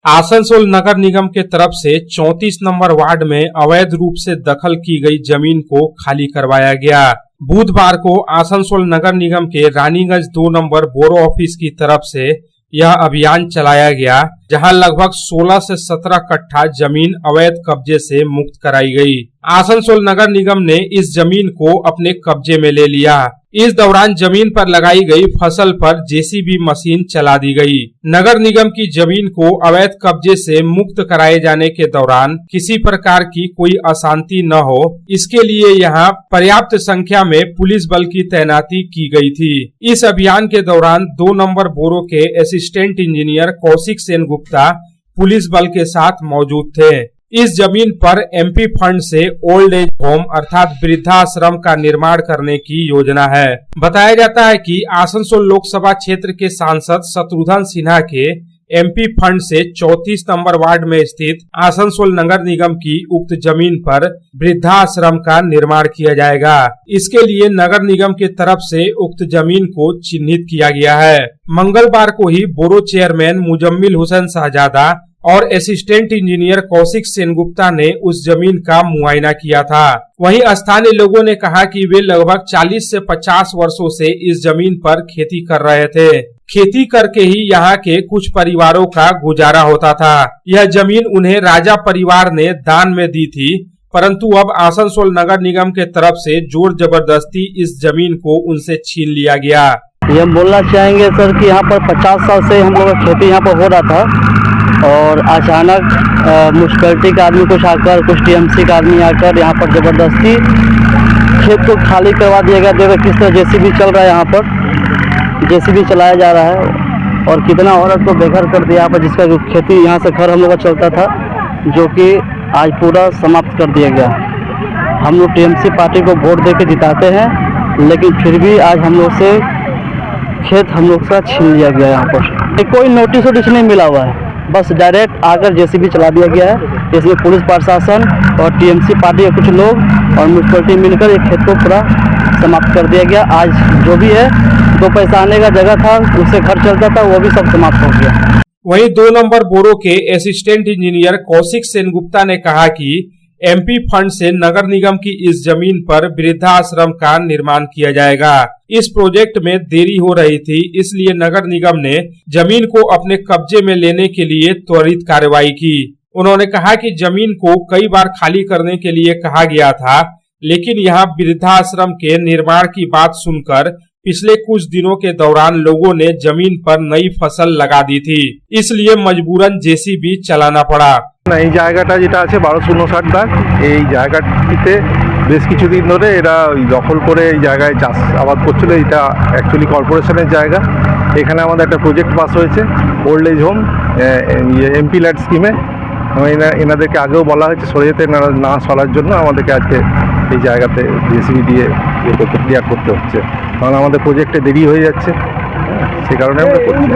आसनसोल नगर निगम के तरफ से 34 नंबर वार्ड में अवैध रूप से दखल की गई जमीन को खाली करवाया गया। बुधवार को आसनसोल नगर निगम के रानीगंज 2 नंबर बोरो ऑफिस की तरफ से यह अभियान चलाया गया, जहां लगभग 16 से 17 कट्ठा जमीन अवैध कब्जे से मुक्त कराई गई। आसनसोल नगर निगम ने इस जमीन को अपने कब्जे में ले लिया। इस दौरान जमीन पर लगाई गई फसल पर जेसीबी मशीन चला दी गई। नगर निगम की जमीन को अवैध कब्जे से मुक्त कराए जाने के दौरान किसी प्रकार की कोई अशांति न हो, इसके लिए यहां पर्याप्त संख्या में पुलिस बल की तैनाती की गई थी। इस अभियान के दौरान 2 नंबर बोरो के assistant engineer Kaushik Sen Gupta police बल के साथ मौजूद थे। इस जमीन पर एमपी फंड से ओल्ड एज होम अर्थात वृद्धाश्रम का निर्माण करने की योजना है। बताया जाता है कि आसनसोल लोकसभा क्षेत्र के सांसद शत्रुघ्न सिन्हा के एमपी फंड से 34 नंबर वार्ड में स्थित आसनसोल नगर निगम की उक्त जमीन पर वृद्धाश्रम का निर्माण किया जाएगा। इसके लिए नगर निगम के तरफ से उक्त जमीन को चिन्हित किया गया है। मंगलवार को ही बोरो चेयरमैन मुजम्मिल हुसैन शाहजादा और असिस्टेंट इंजीनियर कौशिक सेनगुप्ता ने उस जमीन का मुआयना किया था। वहीं स्थानीय लोगों ने कहा कि वे लगभग 40 से 50 वर्षों से इस जमीन पर खेती कर रहे थे। खेती करके ही यहाँ के कुछ परिवारों का गुजारा होता था। यह जमीन उन्हें राजा परिवार ने दान में दी थी, परंतु अब आसनसोल नगर निगम के तरफ से जोर जबरदस्ती इस जमीन को उनसे छीन लिया गया। ये हम बोलना चाहेंगे सर कि यहाँ पर 50 साल से हम लोग का खेती यहाँ पर हो रहा था और अचानक म्युनिसिपैलिटी का आदमी कुछ टीएमसी का आदमी आकर यहाँ पर ज़बरदस्ती खेत को खाली करवा दिया गया। देखो किस तरह जेसीबी चल रहा है, यहाँ पर जेसीबी चलाया जा रहा है और कितना औरत को बेघर कर दिया यहाँ पर, जिसका खेती यहाँ से घर हम लोग का चलता था, जो कि आज पूरा समाप्त कर दिया गया। हम लोग टीएमसी पार्टी को वोट दे के जिताते हैं, लेकिन फिर भी आज हम लोग से खेत हम लोग से छीन लिया गया। यहाँ पर कोई नोटिस नहीं मिला हुआ है, बस डायरेक्ट आकर जेसीबी चला दिया गया है। इसमें पुलिस प्रशासन और टीएमसी पार्टी के कुछ लोग और म्युनिसिपैलिटी मिलकर ये खेत को पूरा समाप्त कर दिया गया। आज जो भी है 2 पैसा आने का जगह था, उससे घर चलता था, वो भी सब समाप्त हो गया। वहीं 2 नंबर बोरो के असिस्टेंट इंजीनियर कौशिक सेनगुप्ता ने कहा कि एमपी फंड से नगर निगम की इस जमीन पर वृद्धाश्रम का निर्माण किया जाएगा। इस प्रोजेक्ट में देरी हो रही थी, इसलिए नगर निगम ने जमीन को अपने कब्जे में लेने के लिए त्वरित कार्रवाई की। उन्होंने कहा कि जमीन को कई बार खाली करने के लिए कहा गया था, लेकिन यहाँ वृद्धाश्रम के निर्माण की बात सुनकर पिछले कुछ दिनों के दौरान लोगों ने जमीन पर नई फसल लगा दी थी, इसलिए मजबूरन जेसीबी चलाना पड़ा। এই জায়গাটা যেটা আছে 1259 দাগ, এই জায়গাটিতে বেশ কিছুদিন ধরে এরা দখল করে এই জায়গায় চাষ আবাদ করছিল। এটা অ্যাকচুয়ালি কর্পোরেশনের জায়গা। এখানে আমাদের একটা প্রজেক্ট পাস হয়েছে old age home MP LAD স্কিমে। এনাদেরকে আগেও বলা হয়েছে সরে যেতে না সরার জন্য আমাদেরকে আজকে এই জায়গাতে জেসিবি দিয়ে ক্লিয়ার করতে হচ্ছে, কারণ আমাদের প্রজেক্টে দেরি হয়ে যাচ্ছে, সে কারণে আমরা করছি।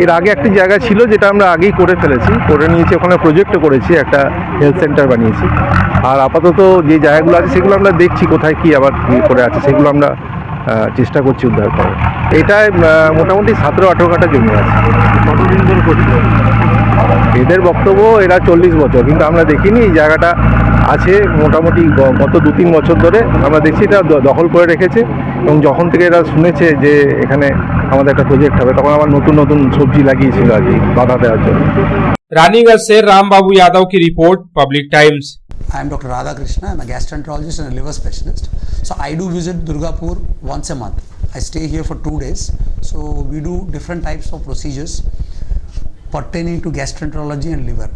এর আগে একটি জায়গা ছিল যেটা আমরা আগেই করে ফেলেছি, করে নিয়েছি, ওখানে প্রজেক্টও করেছি, একটা হেলথ সেন্টার বানিয়েছি। আর আপাতত যে জায়গাগুলো আছে সেগুলো আমরা দেখছি কোথায় কি আবার করে আছে, সেগুলো আমরা চেষ্টা করছি উদ্ধার করার। এটায় মোটামুটি 17-18 কাঠা জমি আছে। কতদিন ধরে করছে? এদের বক্তব্য এরা 40 বছর, কিন্তু আমরা দেখিনি। এই জায়গাটা আছে মোটামুটি গত 2-3 বছর ধরে আমরা দেখছি এটা দখল করে রেখেছে, এবং যখন থেকে এরা শুনেছে যে এখানে আমাদের একটা প্রজেক্ট হবে, তখন আবার নতুন নতুন সবজি লাগিয়েছিল আর কি বাধা দেওয়ার জন্য। रानीगंज से राम बाबू यादव की report, public times. I am Dr. Radha Krishna. I am a gastroenterologist and a liver specialist. So I do visit Durgapur once a month. I stay here for 2 days. So we do different types of procedures pertaining to gastroenterology and liver.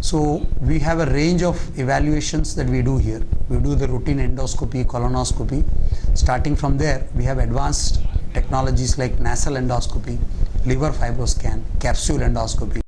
So we have a range of evaluations that we do here. We do the routine endoscopy, colonoscopy. Starting from there, we have advanced technologies like nasal endoscopy, liver fibroscan, capsule endoscopy.